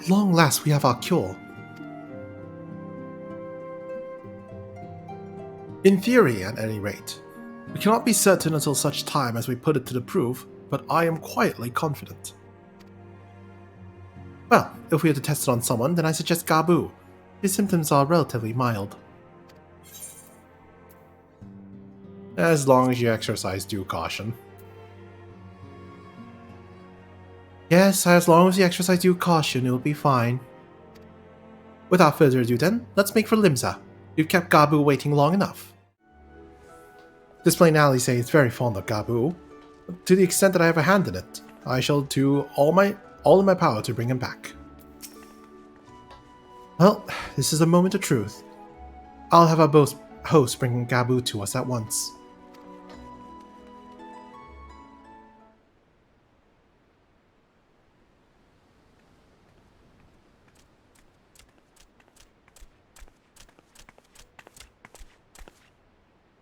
At long last we have our cure. In theory, at any rate. We cannot be certain until such time as we put it to the proof, but I am quietly confident. Well, if we are to test it on someone, then I suggest Gabu. His symptoms are relatively mild. As long as you exercise due caution. Yes, as long as you exercise due caution, it will be fine. Without further ado then, let's make for Limsa. You've kept Gabu waiting long enough. This plain alley say is very fond of Gabu. To the extent that I have a hand in it, I shall do all in my power to bring him back. Well, this is a moment of truth. I'll have our host bring Gabu to us at once.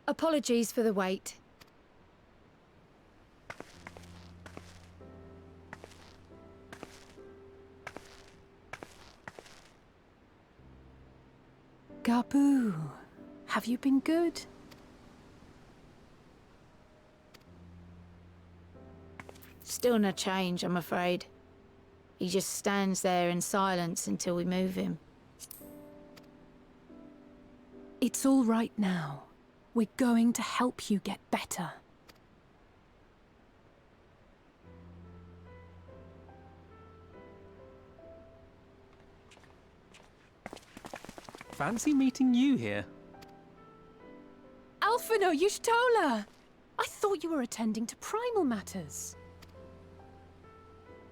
Apologies for the wait. Gabu, have you been good? Still no change, I'm afraid. He just stands there in silence until we move him. It's all right now. We're going to help you get better. Fancy meeting you here. Alphino Yushtola! I thought you were attending to primal matters.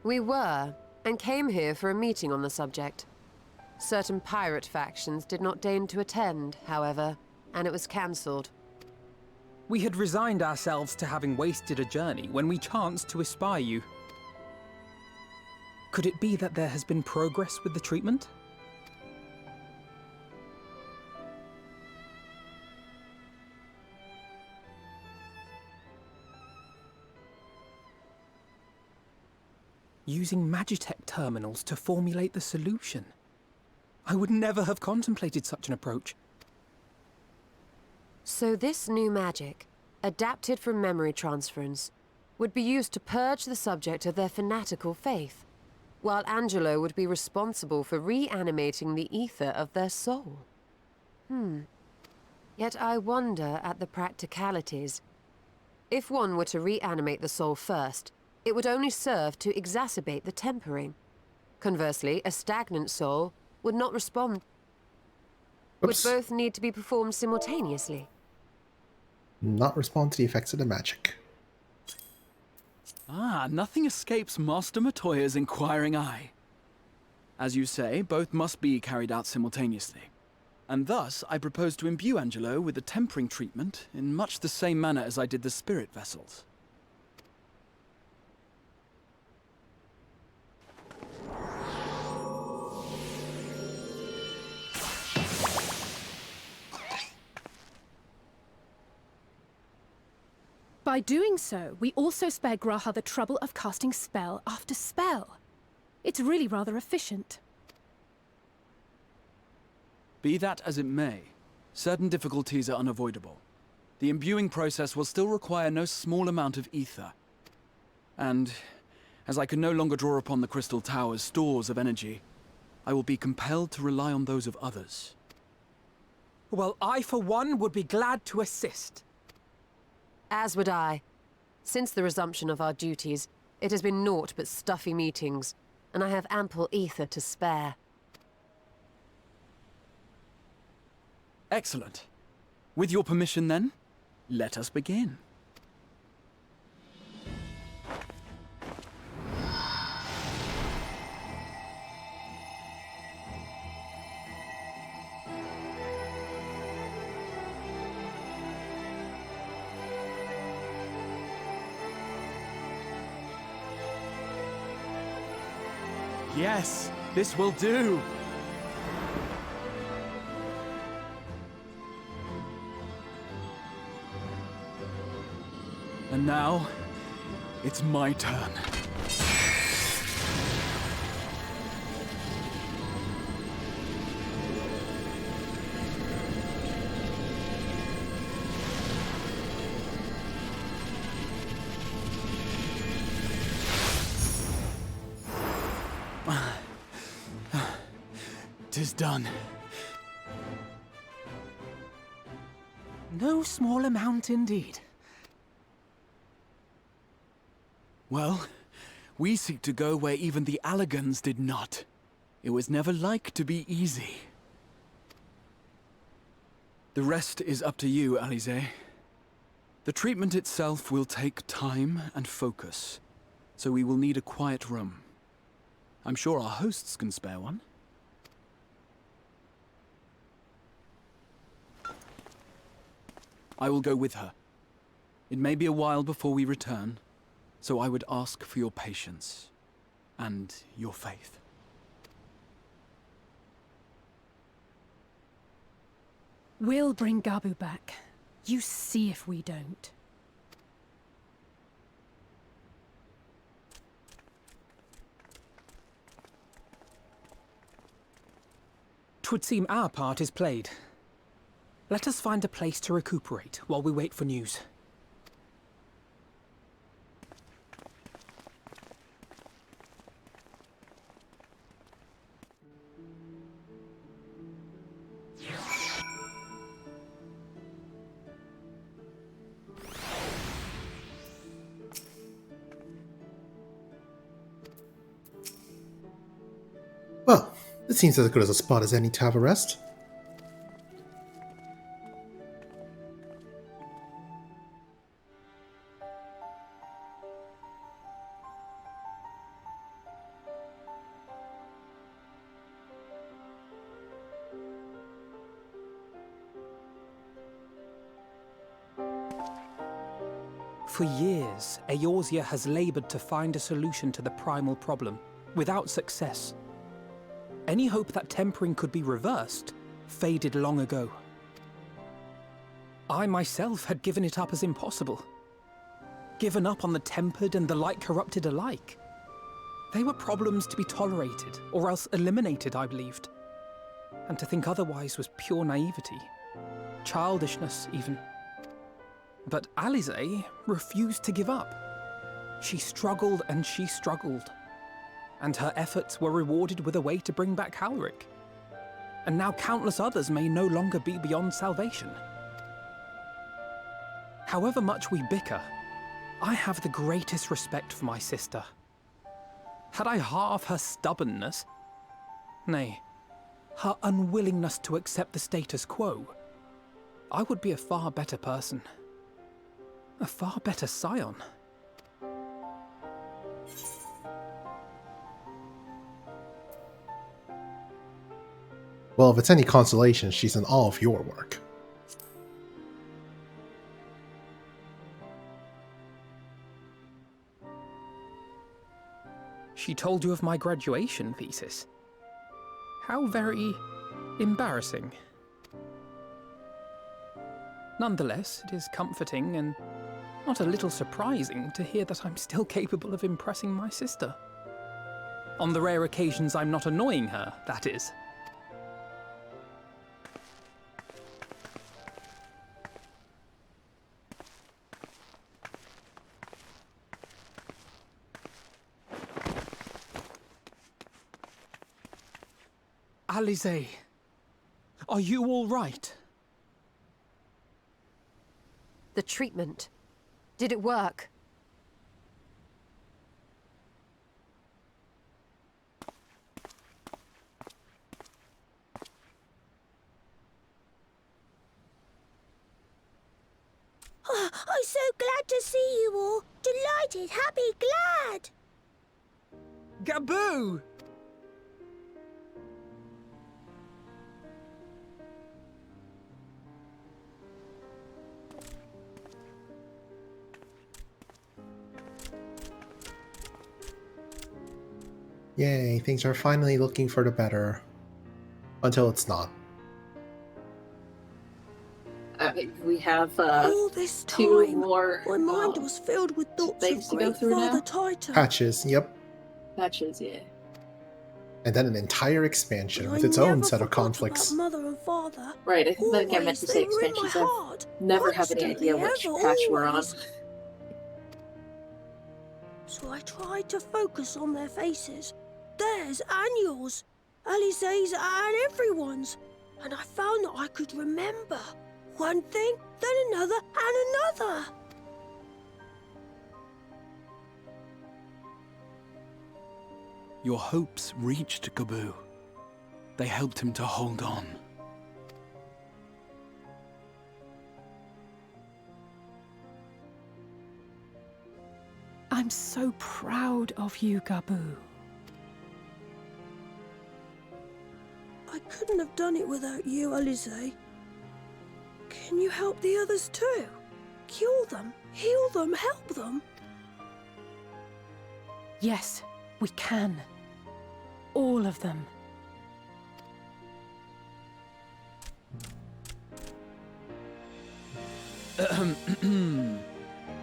We were, and came here for a meeting on the subject. Certain pirate factions did not deign to attend, however, and it was cancelled. We had resigned ourselves to having wasted a journey when we chanced to espy you. Could it be that there has been progress with the treatment? Using Magitech terminals to formulate the solution. I would never have contemplated such an approach. So this new magic, adapted from memory transference, would be used to purge the subject of their fanatical faith, while Angelo would be responsible for reanimating the ether of their soul. Yet I wonder at the practicalities. If one were to reanimate the soul first, it would only serve to exacerbate the tempering. Conversely, a stagnant soul would not respond. Oops. Would both need to be performed simultaneously. Not respond to the effects of the magic. Ah, nothing escapes Master Matoya's inquiring eye. As you say, both must be carried out simultaneously. And thus, I propose to imbue Angelo with the tempering treatment in much the same manner as I did the spirit vessels. By doing so, we also spare Graha the trouble of casting spell after spell. It's really rather efficient. Be that as it may, certain difficulties are unavoidable. The imbuing process will still require no small amount of ether. And, as I can no longer draw upon the Crystal Tower's stores of energy, I will be compelled to rely on those of others. Well, I for one would be glad to assist. As would I. Since the resumption of our duties, it has been naught but stuffy meetings, and I have ample ether to spare. Excellent. With your permission then, let us begin. Yes, this will do. And now, it's my turn. is done. No small amount indeed. Well, we seek to go where even the Allegans did not. It was never like to be easy. The rest is up to you, Alize. The treatment itself will take time and focus, so we will need a quiet room. I'm sure our hosts can spare one. I will go with her. It may be a while before we return, so I would ask for your patience and your faith. We'll bring Gabu back. You see if we don't. 'Twould seem our part is played. Let us find a place to recuperate while we wait for news. Well, it seems as good as a spot as any to have a rest. For years, Eorzea has labored to find a solution to the primal problem, without success. Any hope that tempering could be reversed faded long ago. I myself had given it up as impossible. Given up on the tempered and the light-corrupted alike. They were problems to be tolerated, or else eliminated, I believed. And to think otherwise was pure naivety. Childishness, even. But Alize refused to give up. She struggled and she struggled. And her efforts were rewarded with a way to bring back Halric. And now countless others may no longer be beyond salvation. However much we bicker, I have the greatest respect for my sister. Had I half her stubbornness, nay, her unwillingness to accept the status quo, I would be a far better person. A far better scion. Well, if it's any consolation, she's in all of your work. She told you of my graduation thesis. How very embarrassing. Nonetheless, it is comforting and not a little surprising to hear that I'm still capable of impressing my sister. On the rare occasions I'm not annoying her, that is. Alize, are you all right? The treatment. Did it work? I'm so glad to see you all. Delighted, happy, glad. Gaboo! Yay, things are finally looking for the better. Until it's not. We have All this two time, more my mind was filled with thoughts of things to go through Great now. Father Titan. Patches, yep. patches, yeah. And then an entire expansion But with I its own never set of forgot conflicts. about Mother and Father. Right, I think that I meant to say Always, they were in my expansions. I heart. never have any idea which Constantly, patch ever, we're on. always. So I tried to focus on their faces. Theirs and yours. Alize's and everyone's. And I found that I could remember one thing, then another, and another. Your hopes reached Gabu. They helped him to hold on. I'm so proud of you, Gabu. I couldn't have done it without you, Alize. Can you help the others too? Cure them, heal them, help them? Yes, we can. All of them.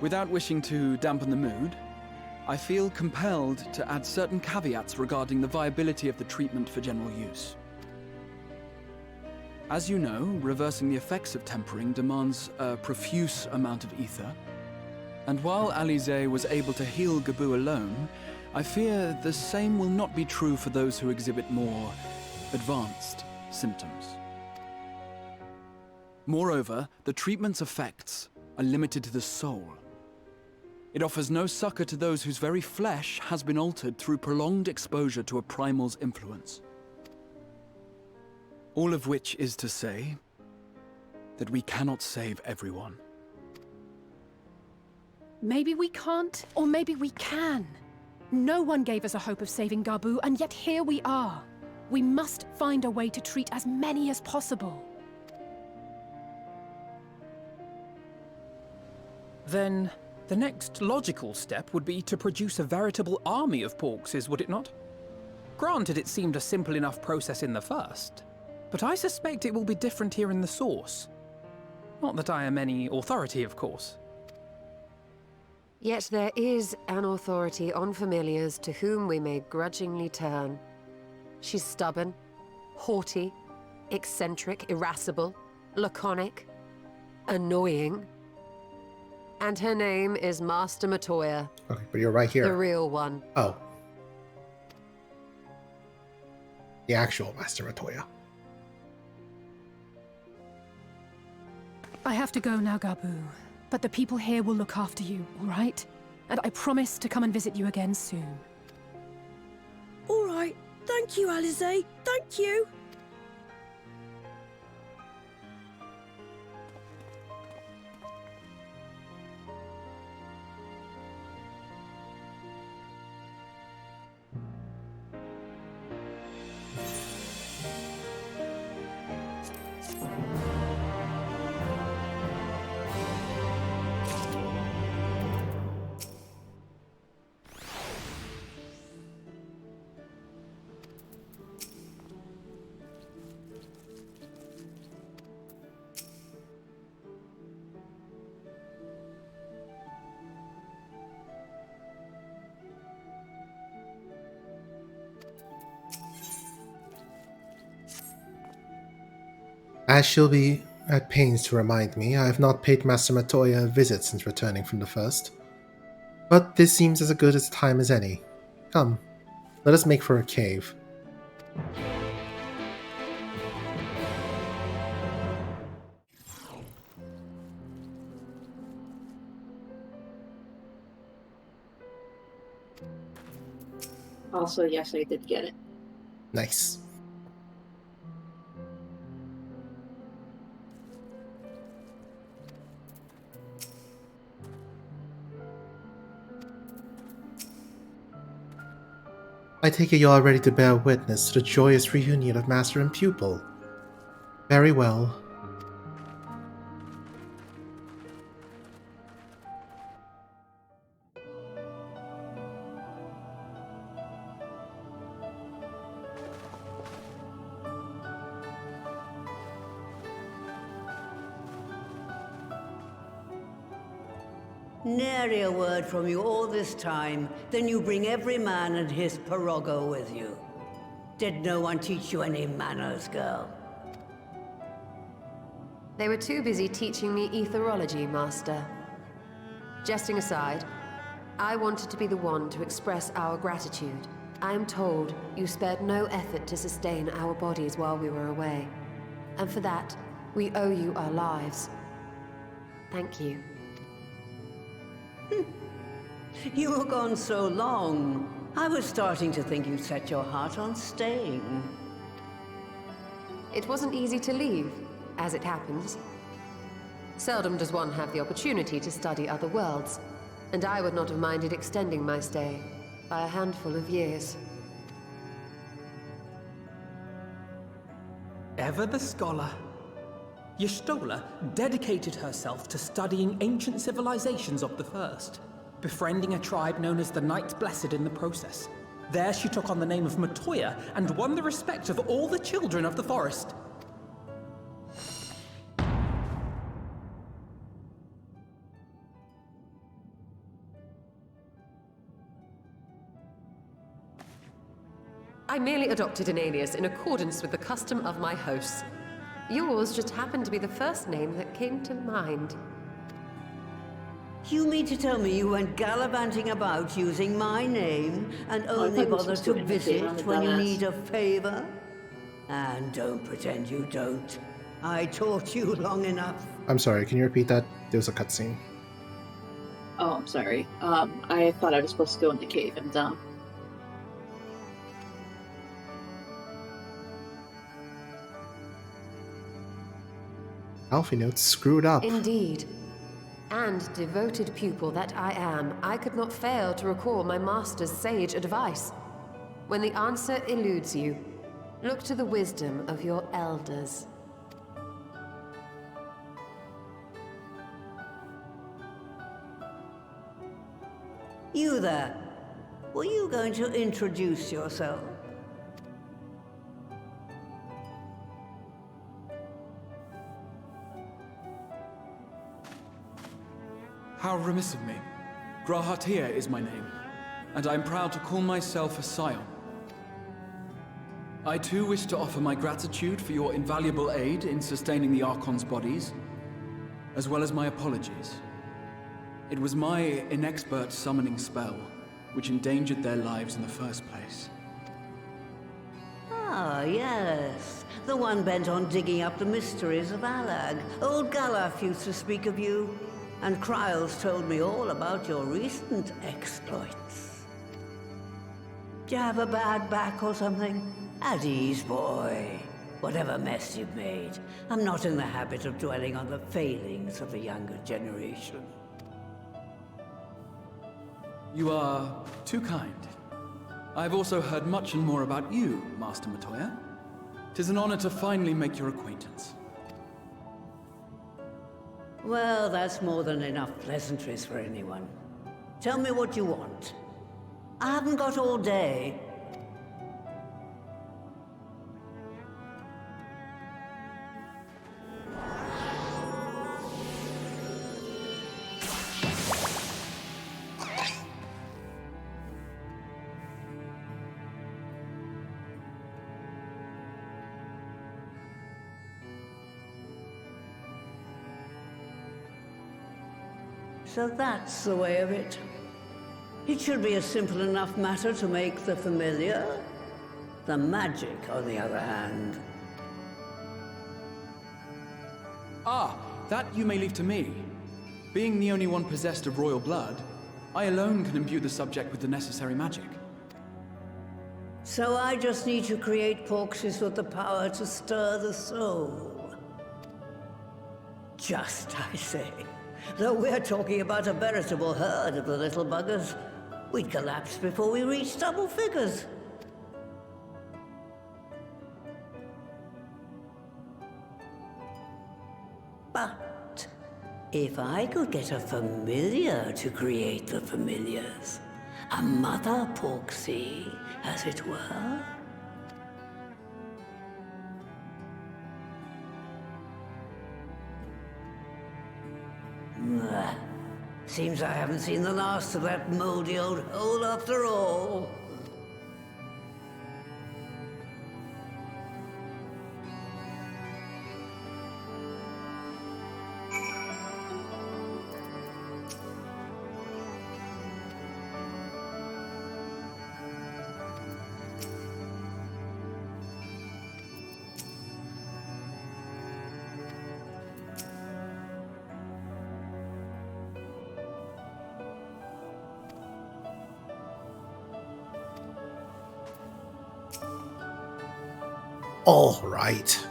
Without wishing to dampen the mood, I feel compelled to add certain caveats regarding the viability of the treatment for general use. As you know, reversing the effects of tempering demands a profuse amount of ether. And while Alize was able to heal Gabu alone, I fear the same will not be true for those who exhibit more advanced symptoms. Moreover, the treatment's effects are limited to the soul. It offers no succor to those whose very flesh has been altered through prolonged exposure to a primal's influence. All of which is to say that we cannot save everyone. Maybe we can't, or maybe we can. No one gave us a hope of saving Gabu, and yet here we are. We must find a way to treat as many as possible. Then, the next logical step would be to produce a veritable army of Porxies, would it not? Granted, it seemed a simple enough process in the first, but I suspect it will be different here in the source. Not that I am any authority, of course. Yet there is an authority on familiars to whom we may grudgingly turn. She's stubborn, haughty, eccentric, irascible, laconic, annoying. And her name is Master Matoya. Okay, but you're right The here. real one. Oh. The actual Master Matoya. I have to go now, Gabu. But the people here will look after you, all right? And I promise to come and visit you again soon. All right. Thank you, Alize. Thank you. As she'll be at pains to remind me, I have not paid Master Matoya a visit since returning from the first. But this seems as good a time as any. Come, let us make for a cave. Also, yes, I did get it. Nice. I take it you are ready to bear witness to the joyous reunion of master and pupil. Very well. Nary a word from you all this time, then you bring every man and his pirogo with you. Did no one teach you any manners, girl? They were too busy teaching me etherology, Master. Jesting aside, I wanted to be the one to express our gratitude. I am told you spared no effort to sustain our bodies while we were away. And for that, we owe you our lives. Thank you. You were gone so long. I was starting to think you'd set your heart on staying. It wasn't easy to leave, as it happens. Seldom does one have the opportunity to study other worlds, and I would not have minded extending my stay by a handful of years. Ever the scholar. Y'shtola dedicated herself to studying ancient civilizations of the First, befriending a tribe known as the Knights Blessed in the process. There she took on the name of Matoya and won the respect of all the children of the forest. I merely adopted an alias in accordance with the custom of my hosts. Yours just happened to be the first name that came to mind. You mean to tell me you went gallivanting about using my name and only thought this bother was to to indicate visit on the when you dumbass. need a favor? And don't pretend you don't. I taught you long enough. I'm sorry, can you repeat that? There was a cutscene. Oh, I'm sorry. I thought I was supposed to go in the cave. I'm dumb. Alfie notes screwed up. Indeed. And devoted pupil that I am, I could not fail to recall my master's sage advice. When the answer eludes you, look to the wisdom of your elders. You there. Were you going to introduce yourself? How remiss of me. Grahatia is my name, and I am proud to call myself a scion. I too wish to offer my gratitude for your invaluable aid in sustaining the Archon's bodies, as well as my apologies. It was my inexpert summoning spell which endangered their lives in the first place. Ah, yes. The one bent on digging up the mysteries of Alag. Old Galaf used to speak of you, and Kryles told me all about your recent exploits. Do you have a bad back or something? At ease, boy. Whatever mess you've made, I'm not in the habit of dwelling on the failings of the younger generation. You are too kind. I've also heard much and more about you, Master Matoya. 'Tis an honor to finally make your acquaintance. Well, that's more than enough pleasantries for anyone. Tell me what you want. I haven't got all day. So that's the way of it. It should be a simple enough matter to make the familiar. The magic, on the other hand. Ah, that you may leave to me. Being the only one possessed of royal blood, I alone can imbue the subject with the necessary magic. So I just need to create Porxies with the power to stir the soul. Just, I say. Though we're talking about a veritable herd of the little buggers, we'd collapse before we reached double figures. But if I could get a familiar to create the familiars, a mother Porxie, as it were. Seems I haven't seen the last of that moldy old hole after all. Alright.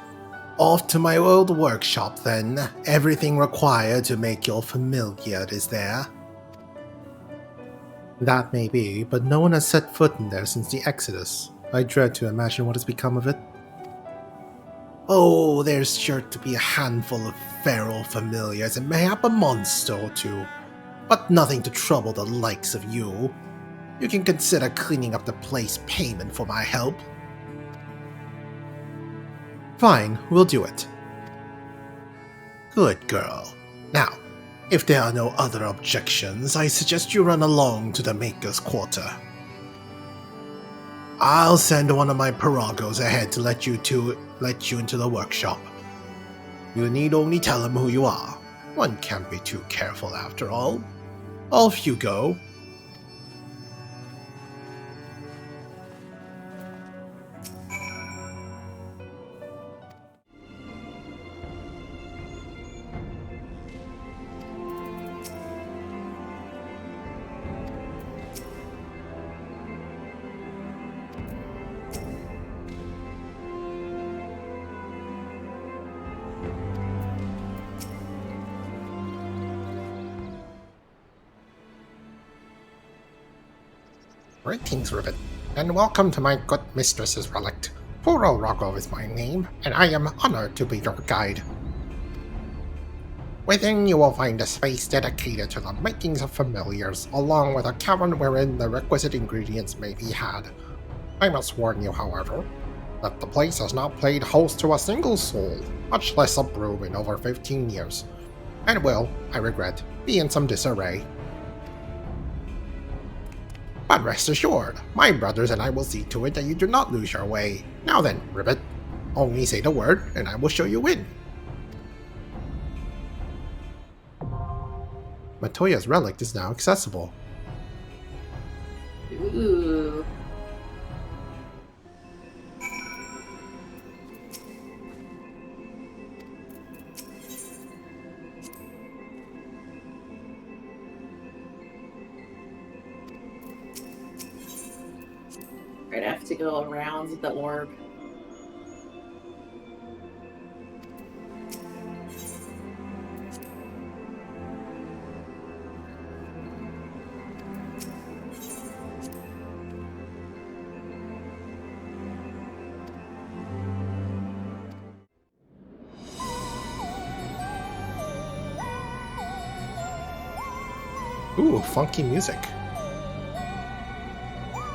Off to my old workshop then. Everything required to make your familiar is there. That may be, but no one has set foot in there since the Exodus. I dread to imagine what has become of it. Oh, there's sure to be a handful of feral familiars and mayhap a monster or two, but nothing to trouble the likes of you. You can consider cleaning up the place payment for my help. Fine, we'll do it. Good girl. Now, if there are no other objections, I suggest you run along to the Maker's Quarter. I'll send one of my Piragos ahead to let you into the workshop. You need only tell him who you are. One can't be too careful after all. Off you go. Greetings, Ribbit, and welcome to my good mistress's relict. Puro Rogo is my name, and I am honored to be your guide. Within you will find a space dedicated to the makings of familiars, along with a cavern wherein the requisite ingredients may be had. I must warn you, however, that the place has not played host to a single soul, much less a brew in over 15 years, and will, I regret, be in some disarray. But rest assured, my brothers and I will see to it that you do not lose your way. Now then, Ribbit, only say the word, and I will show you in. Matoya's relic is now accessible. Ooh. Right, I have to go around the orb. Ooh, funky music.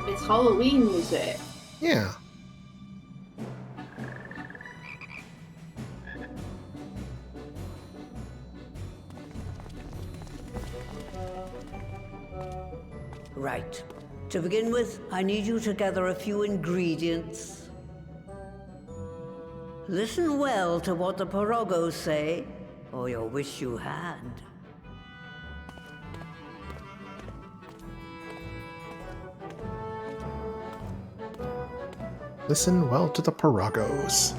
It's Halloween music. Yeah. Right. To begin with, I need you to gather a few ingredients. Listen well to what the Pirogos say, or you'll wish you had. Listen well to the Piragos.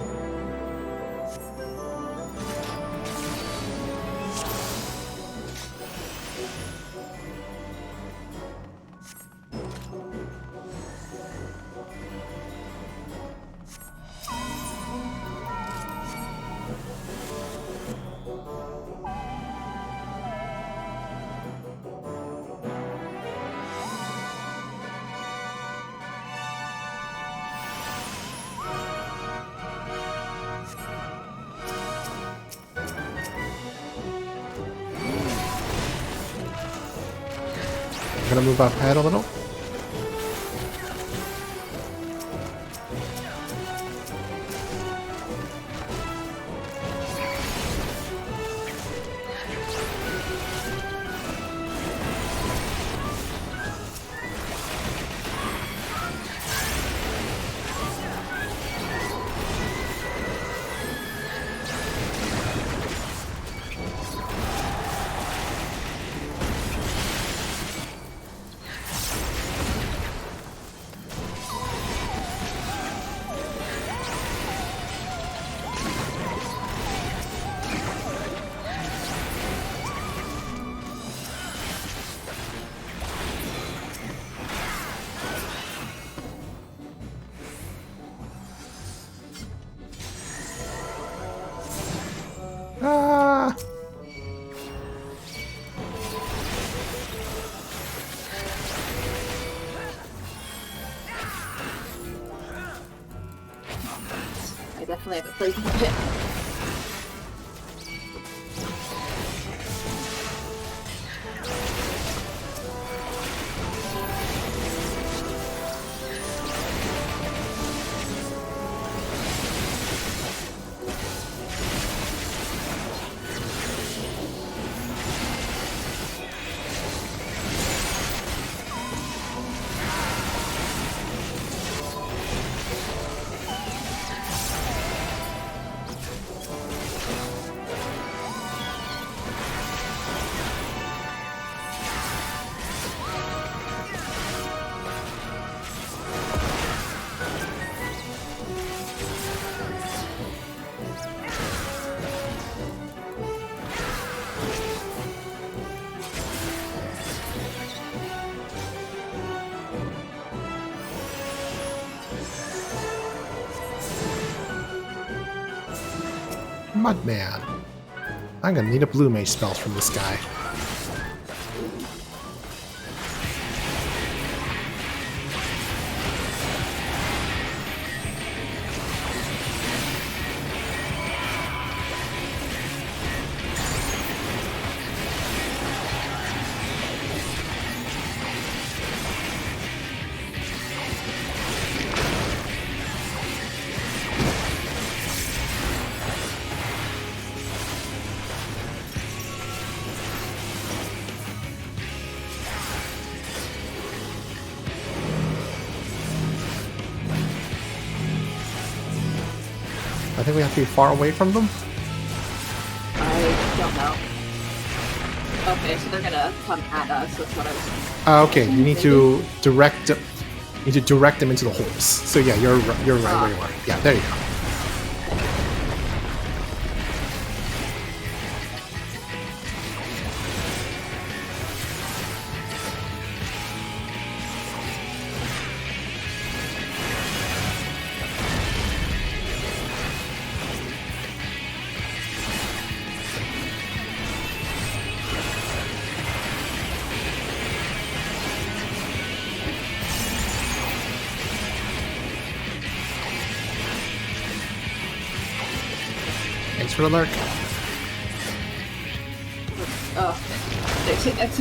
I'm gonna move up ahead a little. definitely have it frozen a bit. Mudman. I'm gonna need a blue mage spell from this guy. I think we have to be far away from them. I don't know. Okay, so they're gonna come at us. That's what I was. Okay, you need to direct. You need to direct them into the holes. So yeah, you're right where you are. Yeah, there you go. Thanks for the lurk. Oh, that's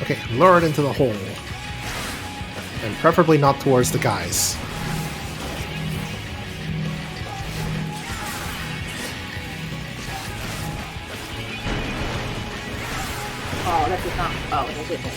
Okay, lure it into the hole. And preferably not towards the guys. Oh, that did not. Oh, that didn't.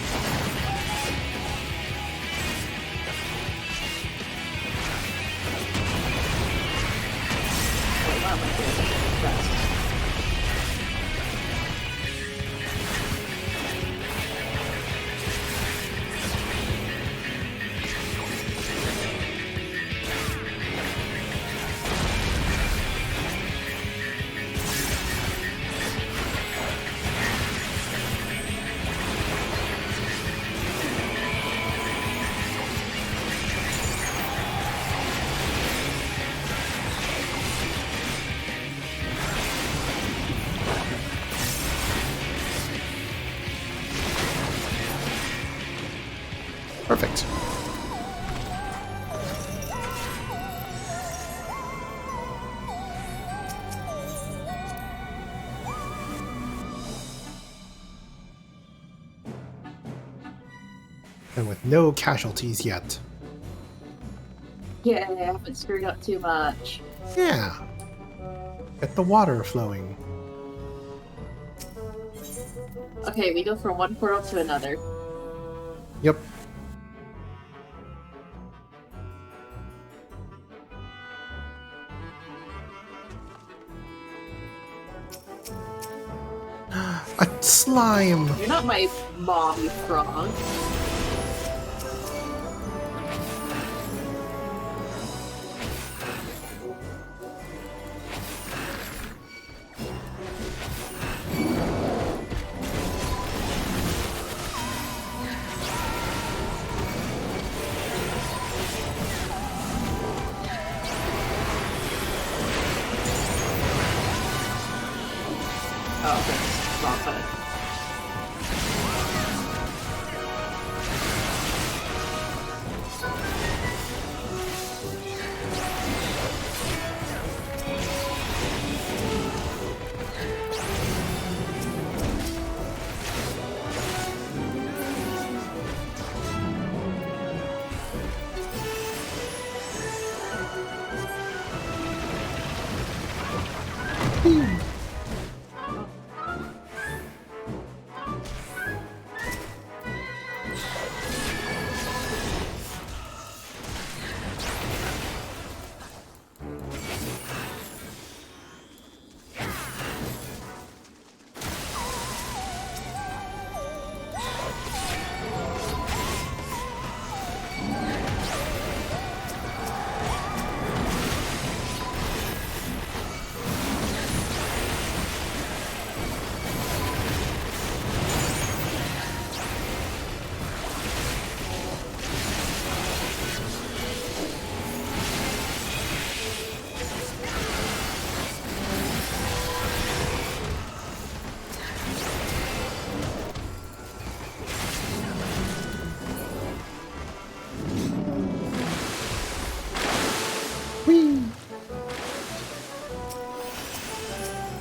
Perfect. And with no casualties yet. Yeah, I haven't screwed up too much. Yeah. Get the water flowing. Okay, we go from one portal to another. Yep. A slime! You're not my mom, you frog. Oh, that's wrong button.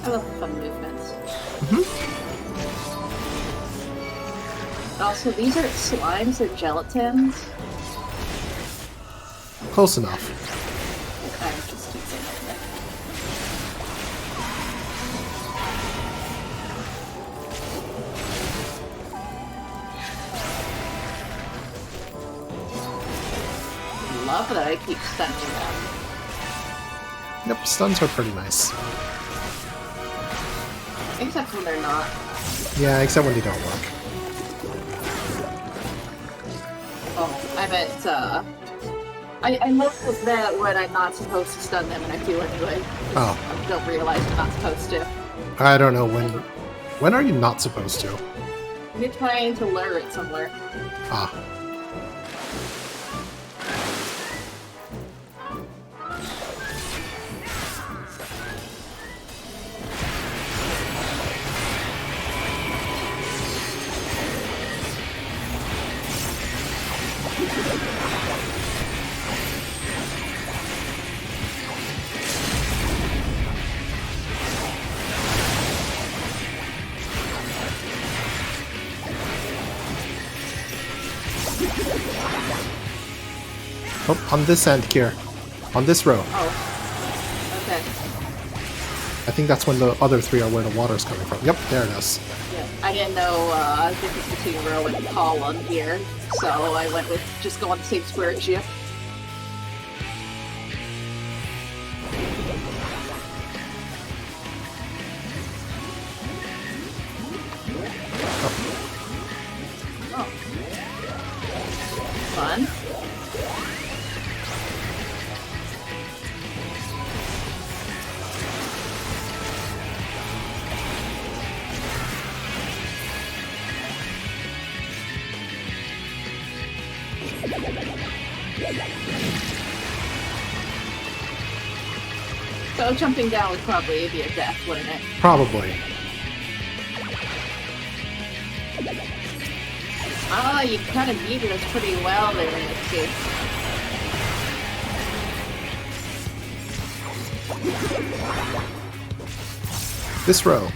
I love the fun movements. Also, these are slimes and gelatins. Close enough. I'm just teasing it. Love that I keep stunning them. Yep, stuns are pretty nice. Except when they're not. Yeah, except when they don't work. Oh, I meant, I noticed that when I'm not supposed to stun them, and I do anyway. Oh. I don't realize I'm not supposed to. I don't know when. When are you not supposed to? You're trying to lure it somewhere. Ah. Oh, on this end here. On this row. Oh. Okay. I think that's when the other three are where the water's coming from. Yep, there it is. Yeah, I didn't know the difference between row and column here, so I went with just go on the same square as you. Oh. Fun. So jumping down would probably be a death, wouldn't it? Probably. Oh, you kind of beat us pretty well there in this case. This row.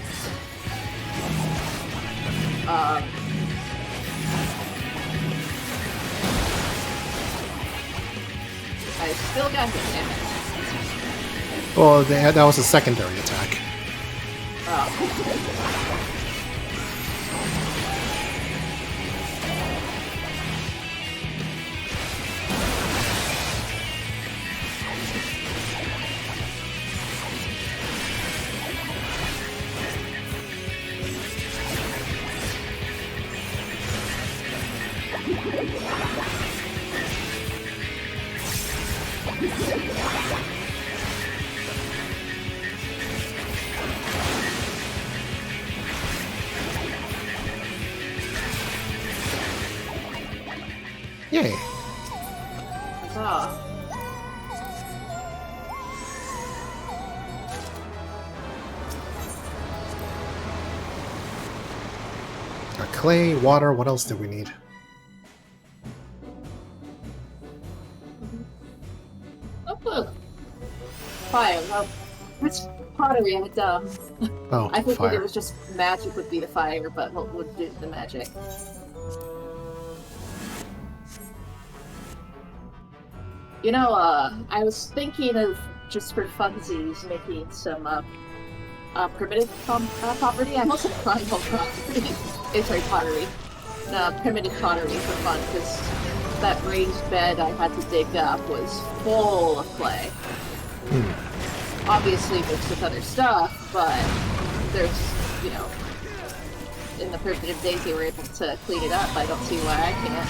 I still got hit, damn it. Oh, that was a secondary attack. Oh. Yay. Oh. Clay, water, what else do we need? Oh, look. Fire. Well, which pottery I done? Oh, I think fire. it was just magic would be the fire, but what would do the magic? You know, I was thinking of, just for funsies, making some, primitive pottery. I almost said primal pottery. Sorry, pottery. No, primitive pottery for fun, because that raised bed I had to dig up was full of clay. Obviously mixed with other stuff, but there's, you know, in the primitive days they were able to clean it up. I don't see why I can't.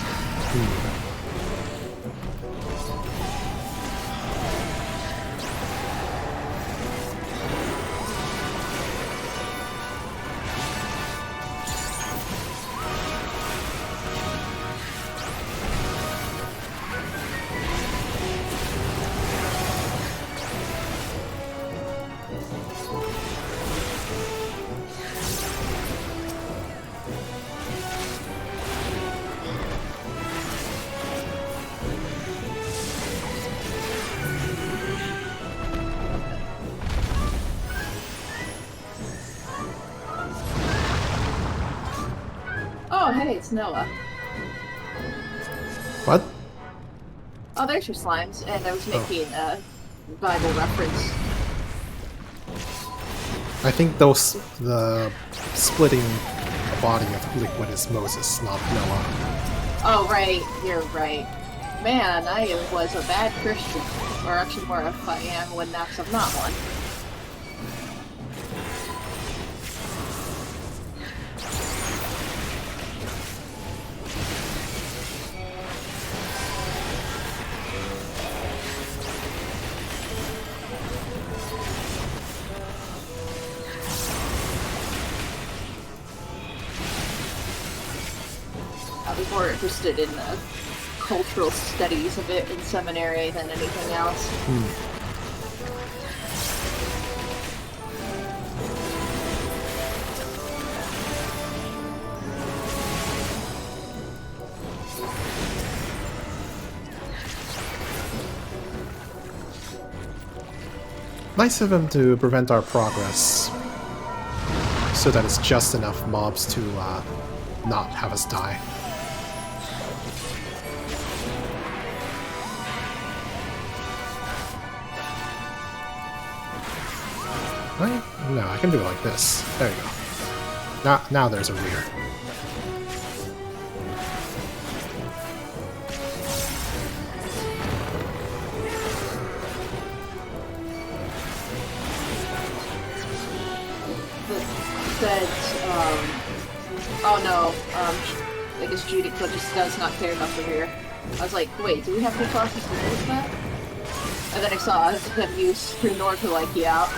Oh, hey, it's Noah. What? Oh, there's your slimes, and I was making a Bible reference. I think the splitting the body of liquid is Moses, not Noah. Oh, right, you're right. Man, I was a bad Christian. Or actually more if I am when I'm not one. I was more interested in the cultural studies of it in seminary than anything else. Nice of him to prevent our progress, so that it's just enough mobs to not have us die. Right? No, I can do it like this. There you go. Now there's a rear. Oh no, I guess Judica just does not care about the rear. I was like, wait, do we have any classes to use that? And then I saw them use True North to like you out.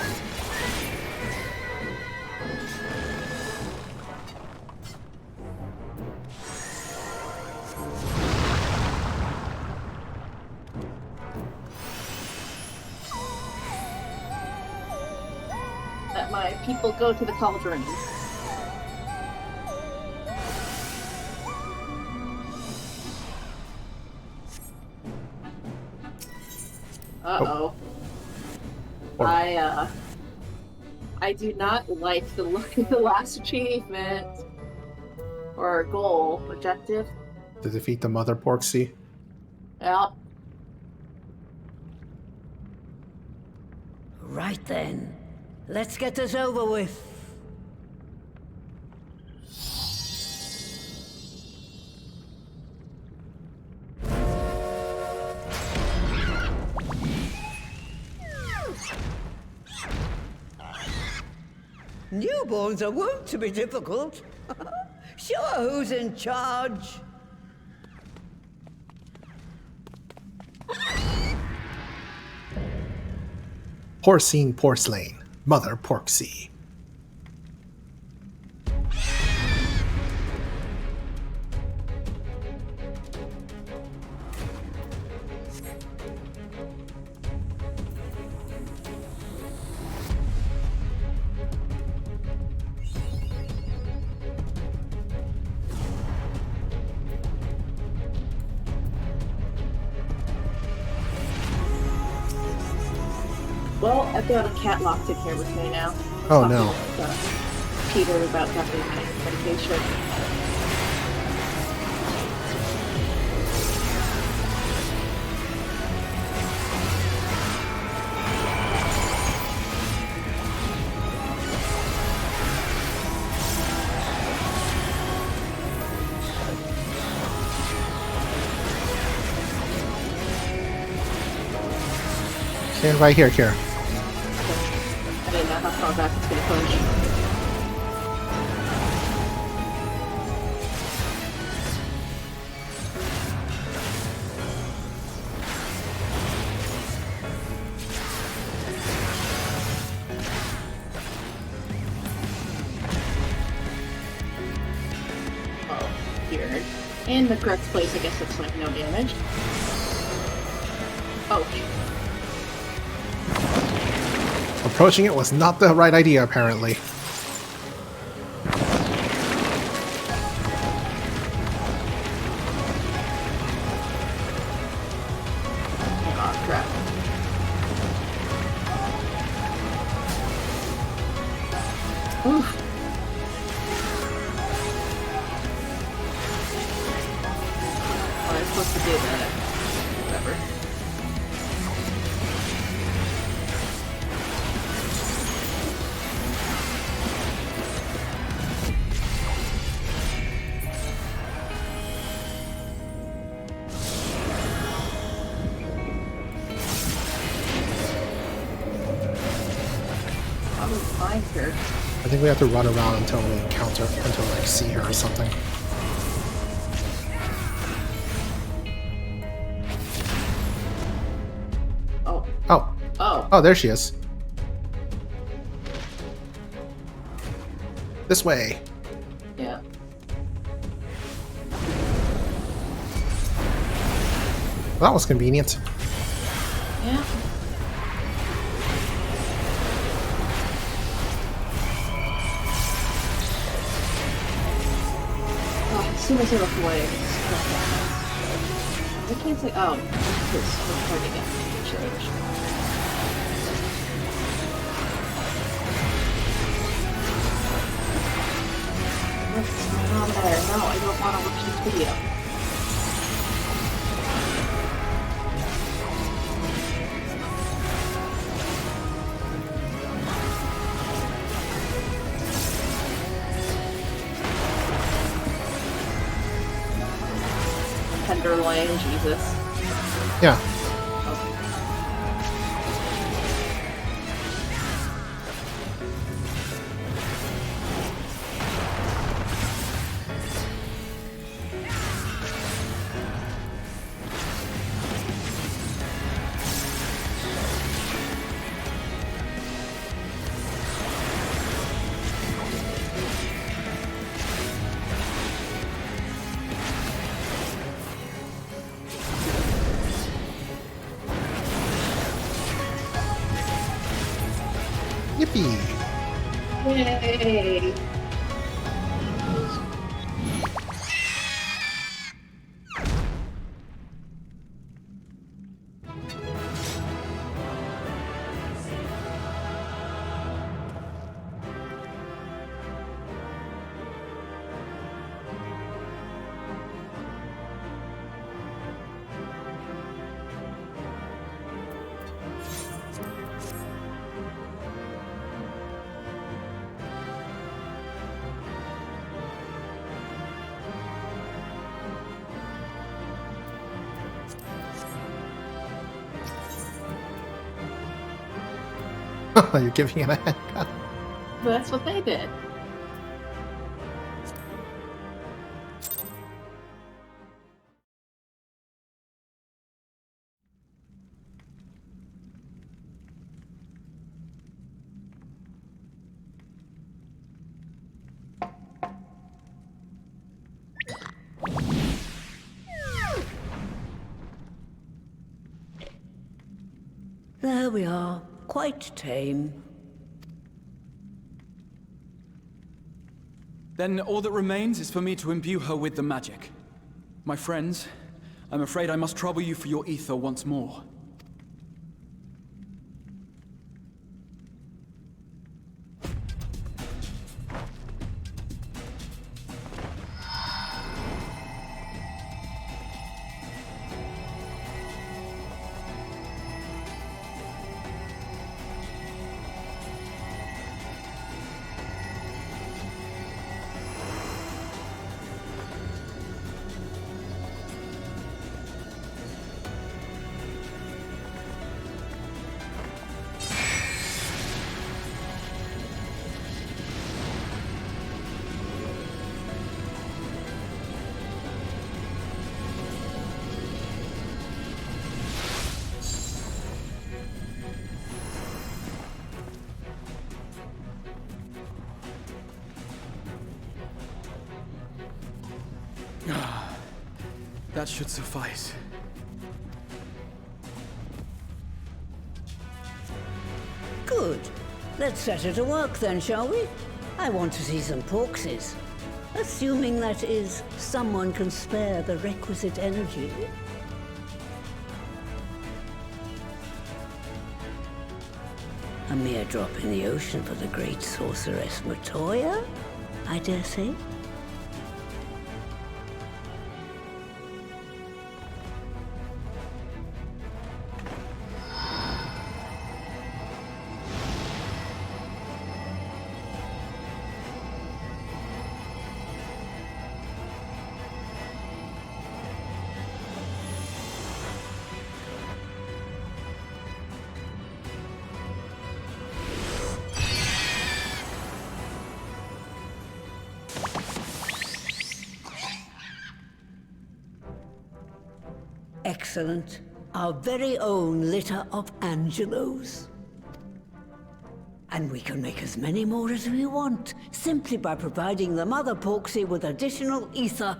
Let my people go to the cauldron. Uh-oh. I do not like the look of the last achievement. Or goal, objective. To defeat the Mother Porxie. Yep. Right then. Let's get this over with. Newborns are wont to be difficult. Sure, who's in charge? Porcine Porcelain, Mother Porxie. Well, I've got a cat locked in here with me now. Oh no. With, Peter about having medication. Stand right here, Kira. I didn't know how far back it's gonna push. Oh, here. In the correct place, I guess looks like no damage. Oh. Approaching it was not the right idea, apparently. Oh, crap. Oof. Oh, I'm supposed to do that. Whatever. How do we find her? I think we have to run around until we encounter, until like see her or something. Oh. Oh. Oh. Oh, there she is. This way. Yeah. Well, that was convenient. Yeah. Oh, as soon as I look away, I can't say. Oh, because we're trying to get changed. What's going on there? No, I don't want to watch this video. Tenderloin, Jesus. Yeah. Yippee! Yay! You're giving it a haircut. But that's what they did. There we are. Quite tame. Then all that remains is for me to imbue her with the magic. My friends, I'm afraid I must trouble you for your ether once more. That should suffice. Good. Let's set her to work then, shall we? I want to see some Porxies. Assuming that is, someone can spare the requisite energy. A mere drop in the ocean for the great sorceress Matoya, I dare say. Excellent. Our very own litter of Angelos. And we can make as many more as we want, simply by providing the Mother Porxie with additional ether.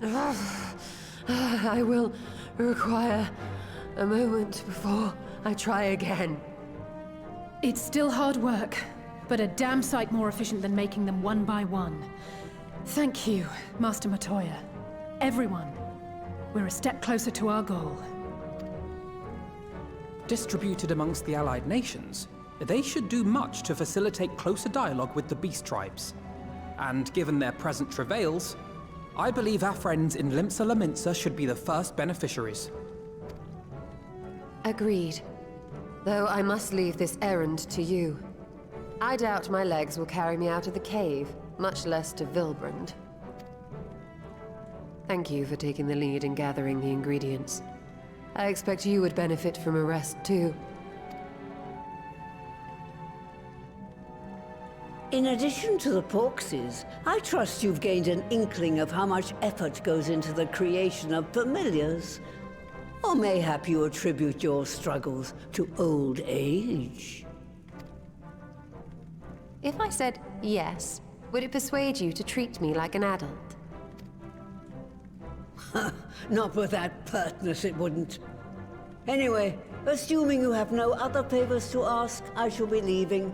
I will require a moment before I try again. It's still hard work, but a damn sight more efficient than making them one by one. Thank you, Master Matoya. Everyone, we're a step closer to our goal. Distributed amongst the allied nations, they should do much to facilitate closer dialogue with the beast tribes. And given their present travails, I believe our friends in Limsa Laminsa should be the first beneficiaries. Agreed. Though I must leave this errand to you. I doubt my legs will carry me out of the cave, much less to Vilbrand. Thank you for taking the lead in gathering the ingredients. I expect you would benefit from a rest too. In addition to the Porxies, I trust you've gained an inkling of how much effort goes into the creation of familiars. Or mayhap you attribute your struggles to old age. If I said yes, would it persuade you to treat me like an adult? Not with that pertness, it wouldn't. Anyway, assuming you have no other favors to ask, I shall be leaving.